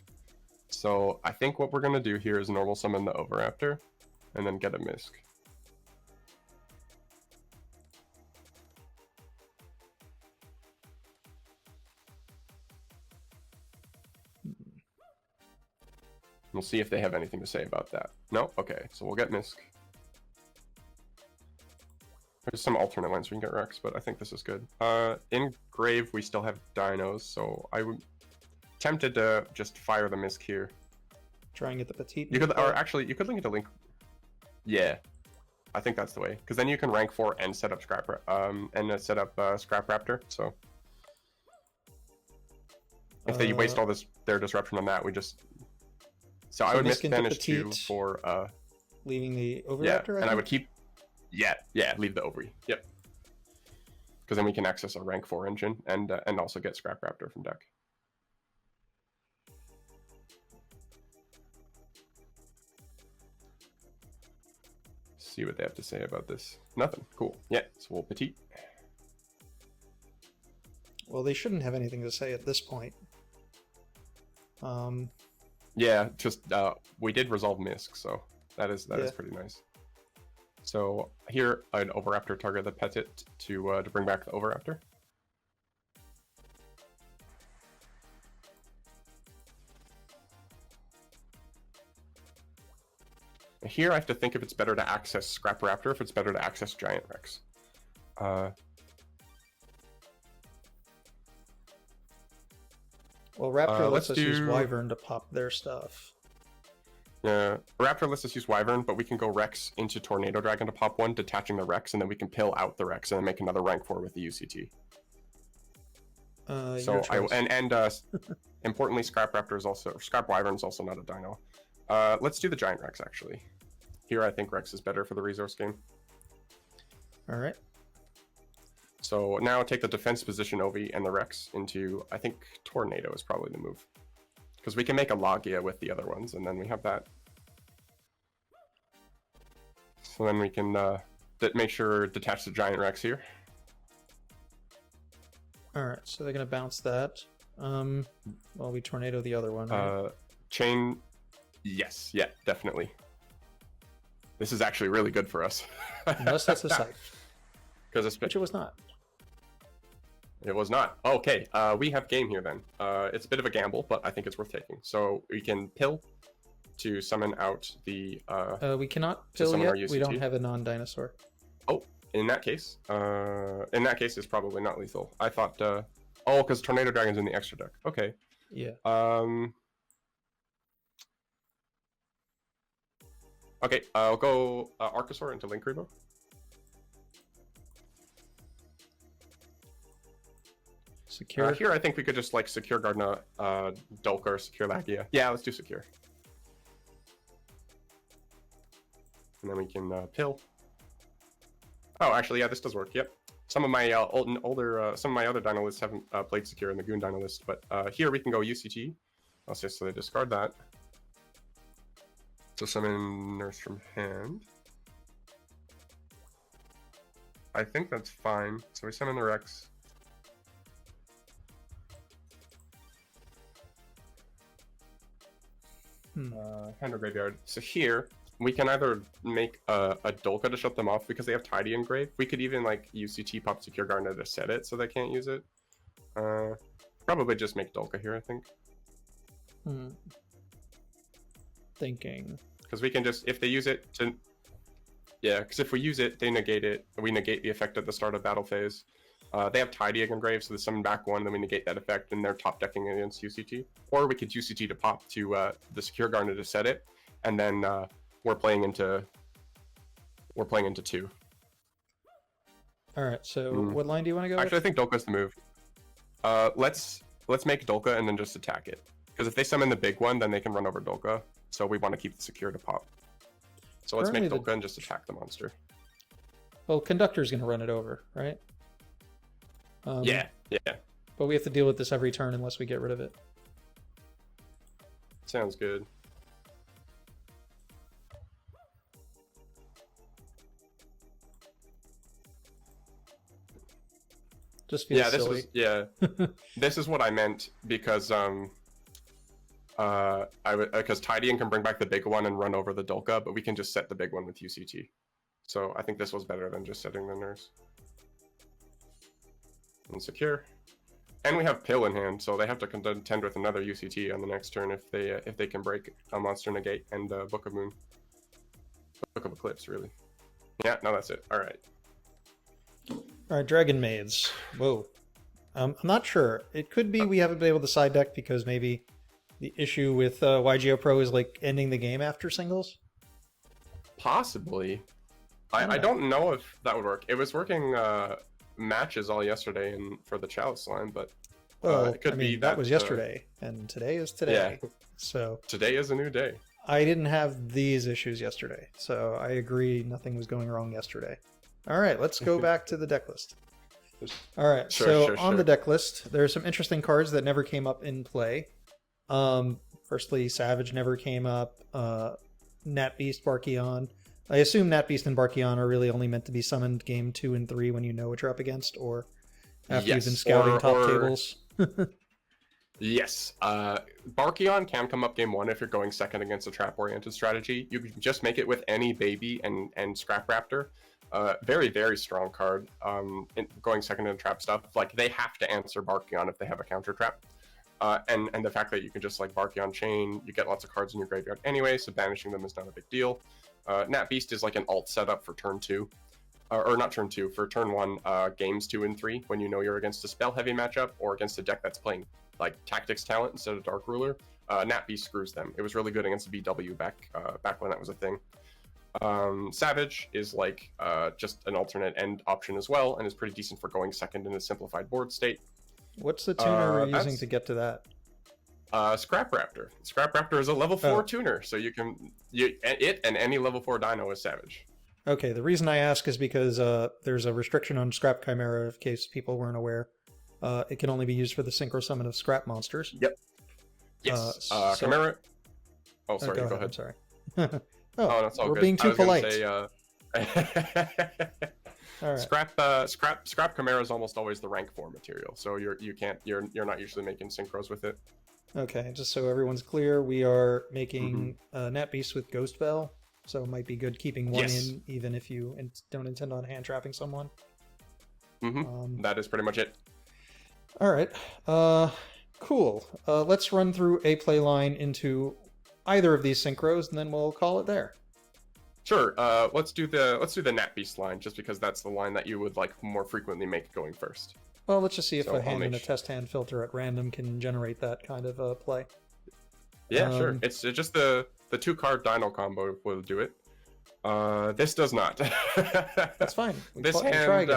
So I think what we're gonna do here is normal summon the Oviraptor, and then get a Misk. We'll see if they have anything to say about that. No? Okay, so we'll get Misk. There's some alternate lines we can get Rex, but I think this is good. In Grave, we still have Dinos, so I would tempted to just fire the Misk here. Try and get the Petite. You could, or actually, you could link it to Link. Yeah, I think that's the way, because then you can rank 4 and set up Scrap Raptor. So if they waste all their disruption on that, we just. So I would misbanish 2 for leaving the Oviraptor. Yeah, and I would keep. Yeah, leave the Ovary. Yep. Because then we can access a rank 4 engine and also get Scrap Raptor from deck. See what they have to say about this. Nothing. Cool. Yeah, so we'll Petite. Well, they shouldn't have anything to say at this point. Yeah, just we did resolve Misk, so that is pretty nice. So here, an Oviraptor target the Petit to bring back the Oviraptor. Here I have to think if it's better to access Scrap Raptor, if it's better to access Giant Rex. Well, Raptor lets us use Wyvern to pop their stuff. Yeah, Raptor lets us use Wyvern, but we can go Rex into Tornado Dragon to pop one, detaching the Rex, and then we can pill out the Rex and then make another rank 4 with the UCT. So importantly, Scrap Wyvern is also not a Dino. Let's do the Giant Rex actually. Here I think Rex is better for the resource game. All right. So now take the defense position Ovi and the Rex into, I think Tornado is probably the move. Because we can make a Logia with the other ones, and then we have that. So then we can make sure detach the Giant Rex here. Alright, so they're going to bounce that. Well, we Tornado the other one, right? Chain... Yes, yeah, definitely. This is actually really good for us. Unless that's a scythe. Which it was not. It was not. Okay, we have game here then. It's a bit of a gamble, but I think it's worth taking. So we can pill to summon out the... we cannot pill yet. We don't have a non-dinosaur. Oh, in that case it's probably not lethal. I thought... oh, because Tornado Dragon's in the extra deck. Okay. Yeah. Okay, I'll go Archosaur into Link Revo. Secure. Here, I think we could just like secure Gardna, Dulka, or secure Lagia. Yeah, let's do secure. And then we can pill. Oh, actually, yeah, this does work. Yep. Some of my some of my other Dino lists haven't played secure in the Goon Dino list, but here we can go UCT. I'll say so they discard that. So summon Nurse from hand. I think that's fine. So we summon the Rex. Hand or graveyard. So here we can either make a Dulka to shut them off because they have Tidy and Grave. We could even like UCT pop Secure Garnet to set it so they can't use it. Probably just make Dulka here, I think. Thinking. Because we can just, if they use it to... Yeah, because if we use it, they negate it. We negate the effect at the start of battle phase. They have Tidy and Grave, so they summon back one, then we negate that effect, and they're top decking against UCT. Or we could UCT to pop to the Secure Garnet to set it, and then we're playing into 2. All right. So what line do you want to go Actually, I with? think Dolka's the move. Let's make Dolka and then just attack it. Because if they summon the big one, then they can run over Dolka. So we want to keep the secure to pop. So let's make Dolka and just attack the monster. Well, Conductor's going to run it over, right? Yeah. But we have to deal with this every turn unless we get rid of it. Sounds good. Just feels silly. This is what I meant because because Tidying can bring back the big one and run over the Dolka, but we can just set the big one with UCT. So I think this was better than just setting the nurse. And secure. And we have Pill in hand, so they have to contend with another UCT on the next turn if they can break a Monster Negate and Book of Moon. Book of Eclipse, really. Yeah, no, that's it. All right. All right, Dragon Maids. Whoa. I'm not sure. It could be we haven't been able to side deck because maybe the issue with Yugioh Pro is like ending the game after singles. Possibly. I don't know if that would work. It was working matches all yesterday and for the Chalice line, but it could be that was yesterday, and today is today. Yeah. So today is a new day. I didn't have these issues yesterday, so I agree nothing was going wrong yesterday. All right, let's go back to the deck list. All right, so on the deck list, there are some interesting cards that never came up in play. Firstly, Savage never came up. Nat Beast, Barkion. I assume Nat Beast and Barkion are really only meant to be summoned game 2 and 3 when you know what you're up against, or after you've been scouting top tables. Yes. Barkion can come up game 1 if you're going second against a trap-oriented strategy. You can just make it with any baby and Scrap Raptor. Very, very strong card. Going second in trap stuff. Like, they have to answer Barkion if they have a counter trap. And the fact that you can just like Barkion Chain, you get lots of cards in your graveyard anyway, so banishing them is not a big deal. Nat Beast is like an alt setup for turn 2. Or not turn 2, for turn 1, games 2 and 3, when you know you're against a spell-heavy matchup or against a deck that's playing like Tactics Talent instead of Dark Ruler. Nat Beast screws them. It was really good against BW back when that was a thing. Savage is like just an alternate end option as well, and is pretty decent for going second in a simplified board state. What's the tuner we're using to get to that? Scrap Raptor. Scrap Raptor is a level 4 tuner, so you can it and any level 4 Dino is Savage. Okay, the reason I ask is because there's a restriction on Scrap Chimera, in case people weren't aware. It can only be used for the Synchro Summon of Scrap monsters. Yep. Yes. Chimera. Oh, sorry. Go ahead. I'm sorry. That's all we're good. being too polite. Say, all right. Scrap Chimera is almost always the rank 4 material, so you're not usually making synchros with it. Okay, just so everyone's clear, we are making Nat Beast with Ghost Bell, so it might be good keeping one in, even if you don't intend on hand trapping someone. That is pretty much it. All right, cool. Let's run through a play line into either of these synchros, and then we'll call it there. Sure. Let's do the Nat Beast line, just because that's the line that you would like more frequently make going first. Well, let's just see if a hand and a test hand filter at random can generate that kind of play. Yeah, sure. It's just the 2-card Dino combo will do it. This does not. That's fine. This hand,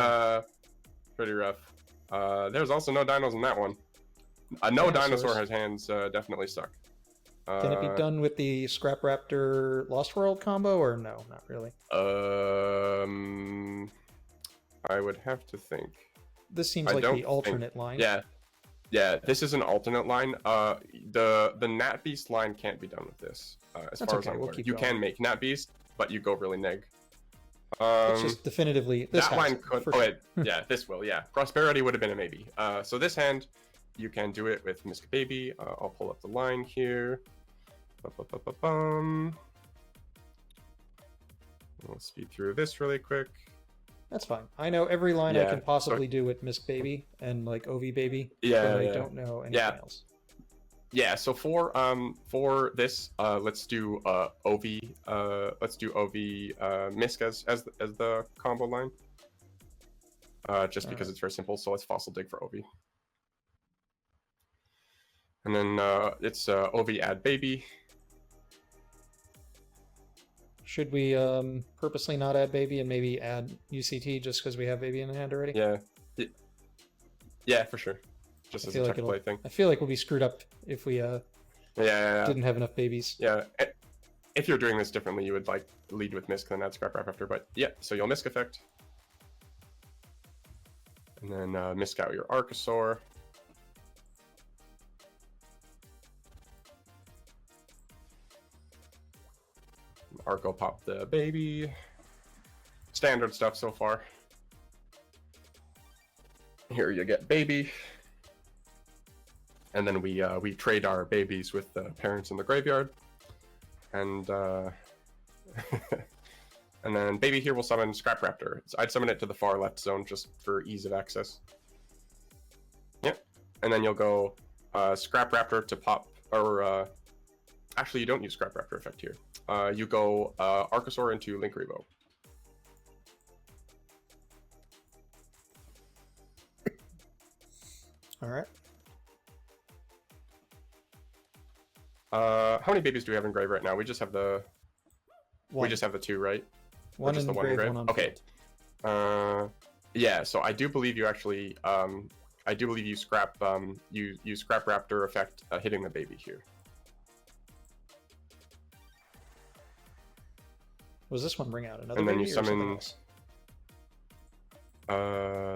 pretty rough. There's also no dinos in that one. No Dinosaur has hands definitely suck. Can it be done with the Scrap Raptor Lost World combo, or no? Not really. I would have to think. This seems like the alternate line. Yeah. This is an alternate line. The Nat Beast line can't be done with this. As far as I'm aware, you can make Nat Beast, but you go really neg. It's just definitively this that line could. Yeah, this will. Yeah, Prosperity would have been a maybe. So this hand, you can do it with Misk Baby. I'll pull up the line here. We'll speed through this really quick. That's fine. I know every line I can possibly do with Misk Baby and like Ovi Baby. Yeah, but I don't know anything else. Yeah, so for this, let's do Ovi. Let's do Ovi Misk as the combo line. Just because it's very simple. So let's Fossil Dig for Ovi. And then it's Ovi Add Baby. Should we purposely not add baby and maybe add UCT just because we have baby in the hand already? Yeah. Yeah, for sure. Just as a tech play thing. I feel like we'll be screwed up if we yeah. didn't have enough babies. Yeah. If you're doing this differently, you would like lead with Misc, then add Scrap Raptor. But yeah, so you'll Misc effect. And then Misc out your Archosaur. Arco pop the baby. Standard stuff so far. Here you get baby. And then we trade our babies with the parents in the graveyard. And and then baby here will summon Scrap Raptor. I'd summon it to the far left zone just for ease of access. Yep. And then you'll go Scrap Raptor to pop, or actually you don't use Scrap Raptor effect here. You go Archosaur into Link Revo. All right. How many babies do we have in grave right now? We just have the One. we just have the two, right? One just in the one in grave, grave? one on Okay. field. Yeah, so I do believe you actually I do believe you scrap you Scrap Raptor effect hitting the baby here. Was this one bring out another And then baby you or something summon else?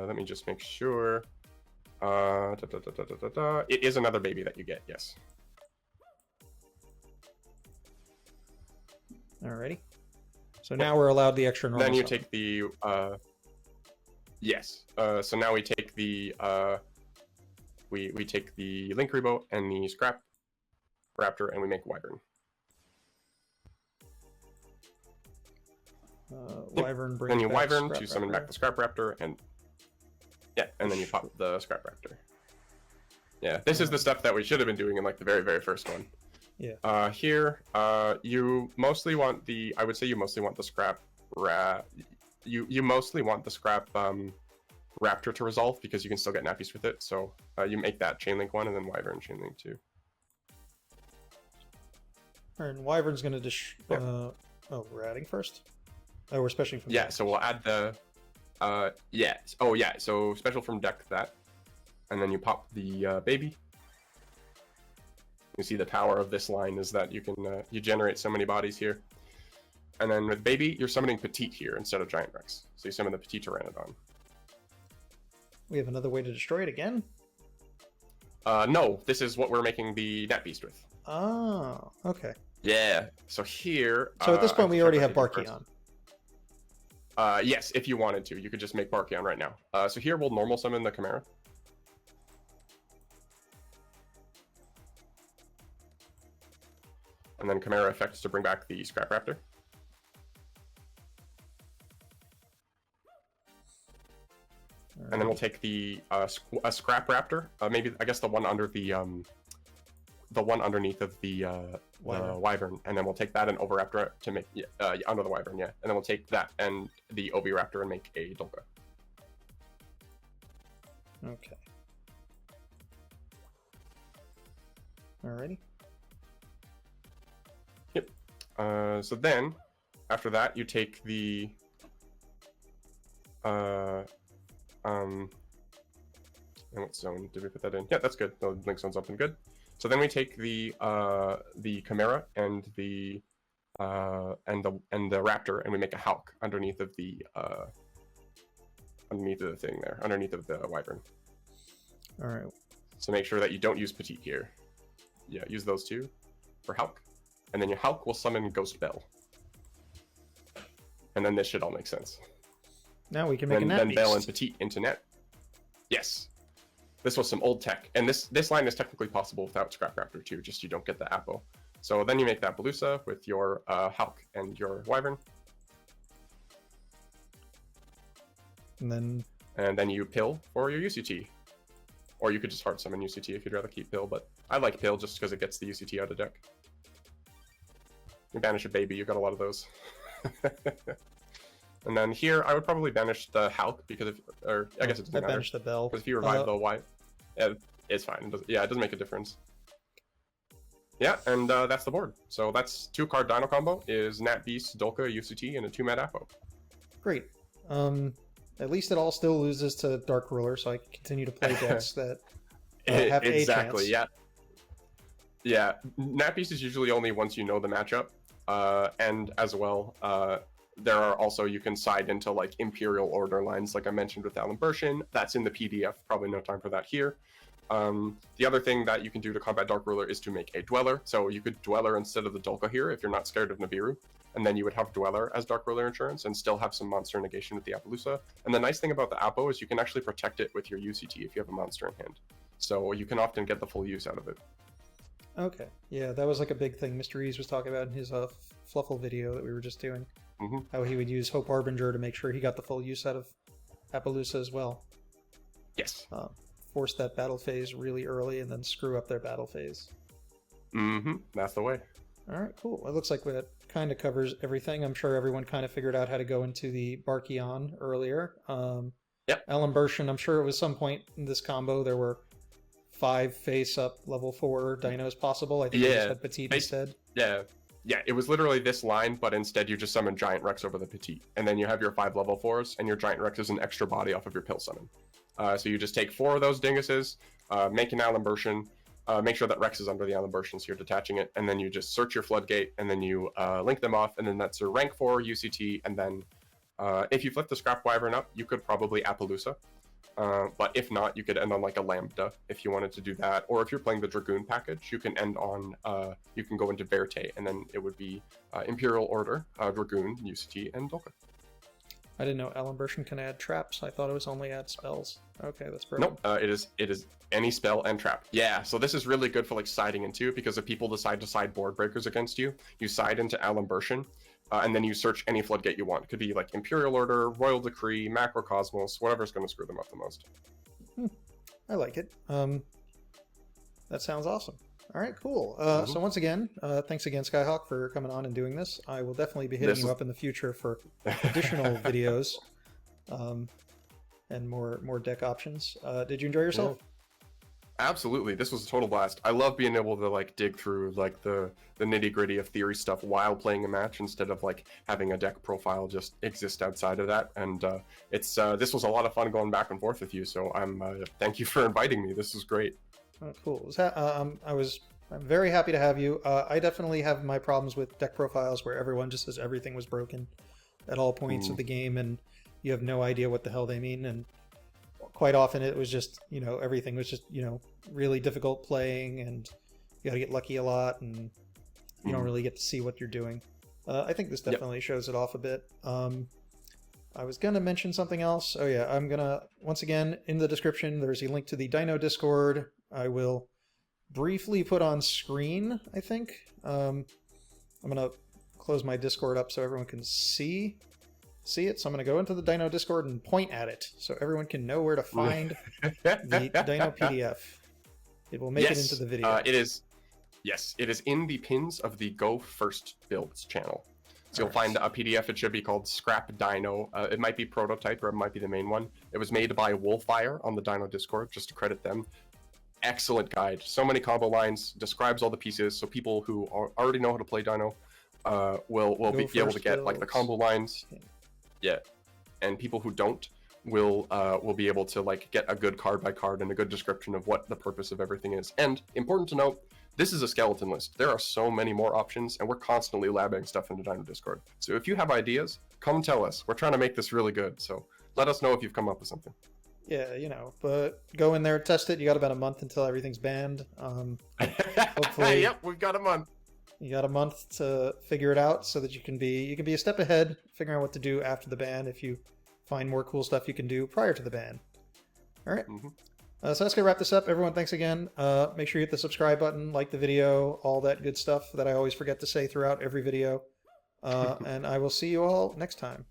let me just make sure. It is another baby that you get, yes. Alrighty. So now we're allowed the extra normal. Then you summon. take the yes. So now we take the we take the Link Rebo and the Scrap Raptor and we make Wyvern. Wyvern brings Then you back Wyvern Scrap to summon Raptor. back the Scrap Raptor and yeah, and then you pop the Scrap Raptor. Yeah, this is the stuff that we should have been doing in like the very, very first one. Yeah. Here, you mostly want the. I would say you mostly want the Scrap You mostly want the Scrap Raptor to resolve because you can still get nappies with it. So you make that Chain Link one and then Wyvern Chain Link 2. And Wyvern's gonna oh, we're adding first. Oh, we're special from. Yeah, deck. so we'll add the. Yeah. Oh yeah. So special from deck that, and then you pop the baby. You see the power of this line is that you can you generate so many bodies here, and then with baby you're summoning Petite here instead of Giant Rex. So you summon the Petite Pteranodon. We have another way to destroy it again. No, this is what we're making the Net Beast with. Oh, okay. Yeah. So here. So at this point we already have Barky Barky on. Yes, if you wanted to, you could just make Barky on right now. So here we'll normal summon the Chimera. And then Chimera effects to bring back the Scrap Raptor. And then we'll take the a Scrap Raptor, maybe I guess the one under the one underneath of the Wyvern, and then we'll take that and Oviraptor to make under the Wyvern, yeah. And then we'll take that and the Oviraptor and make a Dolka. Okay. Alrighty. Yep. So then, after that, you take the and what zone did we put that in? Yeah, that's good. The link zone's open, good. So then we take the Chimera and the Raptor, and we make a Hulk underneath of the thing there, underneath of the Wyvern. All right. So make sure that you don't use Petite here. Yeah, use those two for Hulk, and then your Hulk will summon Ghost Bell, and then this should all make sense. Now we can make a Net Then Beast. Bell and Petite into Net. Yes. This was some old tech, and this line is technically possible without Scrap Raptor too, just you don't get the Apo. So then you make that Belusa with your Hulk and your Wyvern. And then you Pill for your UCT. Or you could just hard summon UCT if you'd rather keep Pill, but I like Pill just because it gets the UCT out of deck. You banish a baby, you've got a lot of those. And then here, I would probably banish the Hulk because I guess it doesn't matter. I banished the Bell. Because if you revive the Y, yeah, it's fine. It doesn't make a difference. Yeah, and that's the board. So that's 2-card Dino combo is Nat Beast, Dolka, UCT, and a 2-mat Apo. Great. At least it all still loses to Dark Ruler, so I can continue to play decks that have exactly, a chance. yeah. Yeah, Nat Beast is usually only once you know the matchup. And as well, there are also, you can side into like Imperial Order lines, like I mentioned with Alan Bershin. That's in the PDF, probably no time for that here. The other thing that you can do to combat Dark Ruler is to make a Dweller. So you could Dweller instead of the Dolka here if you're not scared of Nibiru. And then you would have Dweller as Dark Ruler insurance and still have some monster negation with the Appaloosa. And the nice thing about the Apo is you can actually protect it with your UCT if you have a monster in hand. So you can often get the full use out of it. Okay. Yeah, that was like a big thing Mr. Ease was talking about in his Fluffle video that we were just doing. Mm-hmm. How he would use Hope Harbinger to make sure he got the full use out of Appaloosa as well. Yes. Force that battle phase really early and then screw up their battle phase. Mm-hmm. That's the way. All right, cool. It looks like that kind of covers everything. I'm sure everyone kind of figured out how to go into the Barkion earlier. Yep. Alan Bershin, I'm sure it was some point in this combo there were 5 face-up level 4 dinos possible. I think you just had Petite instead. Yeah. Yeah, it was literally this line, but instead you just summon Giant Rex over the Petite. And then you have your 5 level 4s, and your Giant Rex is an extra body off of your Pill Summon. So you just take 4 of those dinguses, make an Alan Bershin, make sure that Rex is under the Alan Bershin, so you're detaching it, and then you just search your Floodgate, and then you link them off, and then that's your rank 4 UCT, and then if you flip the Scrap Wyvern up, you could probably Appaloosa. But if not, you could end on like a Lambda if you wanted to do that. Or if you're playing the Dragoon package, you can end on, you can go into Verte, and then it would be Imperial Order, Dragoon, UCT, and Dolka. I didn't know Alan Bershin can add traps. I thought it was only add spells. Okay, that's brilliant. Nope, it is any spell and trap. Yeah, so this is really good for like siding into, because if people decide to side board breakers against you, you side into Alan Bershin, and then you search any floodgate you want. It could be like Imperial Order, Royal Decree, Macrocosmos, whatever's going to screw them up the most. I like it. That sounds awesome. All right, cool. So once again, thanks again, Skyhawk, for coming on and doing this. I will definitely be hitting you up in the future for additional videos and more deck options. Did you enjoy yourself? Yeah. Absolutely, this was a total blast. I love being able to like dig through like the nitty gritty of theory stuff while playing a match instead of like having a deck profile just exist outside of that. And this was a lot of fun going back and forth with you. So thank you for inviting me. This was great. Oh, cool. I'm very happy to have you. I definitely have my problems with deck profiles where everyone just says everything was broken at all points of the game, and you have no idea what the hell they mean. And quite often it was just, everything was just, really difficult playing, and you gotta get lucky a lot, and you don't really get to see what you're doing. I think this definitely shows it off a bit. I was gonna mention something else. Oh yeah, I'm gonna, once again, in the description, there's a link to the Dino Discord. I will briefly put on screen, I think. I'm gonna close my Discord up so everyone can see it. So I'm going to go into the Dino Discord and point at it so everyone can know where to find the Dino PDF. It will make it into the video. It is in the pins of the Go First Builds channel. So you'll find a PDF. It should be called Scrap Dino. It might be Prototype, or it might be the main one. It was made by Wolfire on the Dino Discord, just to credit them. Excellent guide. So many combo lines, describes all the pieces, so people who already know how to play Dino will be able to get like the combo lines. Yeah, and people who don't will be able to like get a good card by card and a good description of what the purpose of everything is. And important to note, this is a skeleton list. There are so many more options, and we're constantly labbing stuff in the Dino Discord. So if you have ideas, come tell us. We're trying to make this really good. So let us know if you've come up with something. Yeah, but go in there, test it. You got about a month until everything's banned. Hopefully, yep, we've got a month. You got a month to figure it out so that you can be a step ahead, figuring out what to do after the ban if you find more cool stuff you can do prior to the ban. All right. So that's going to wrap this up. Everyone, thanks again. Make sure you hit the subscribe button, like the video, all that good stuff that I always forget to say throughout every video. And I will see you all next time.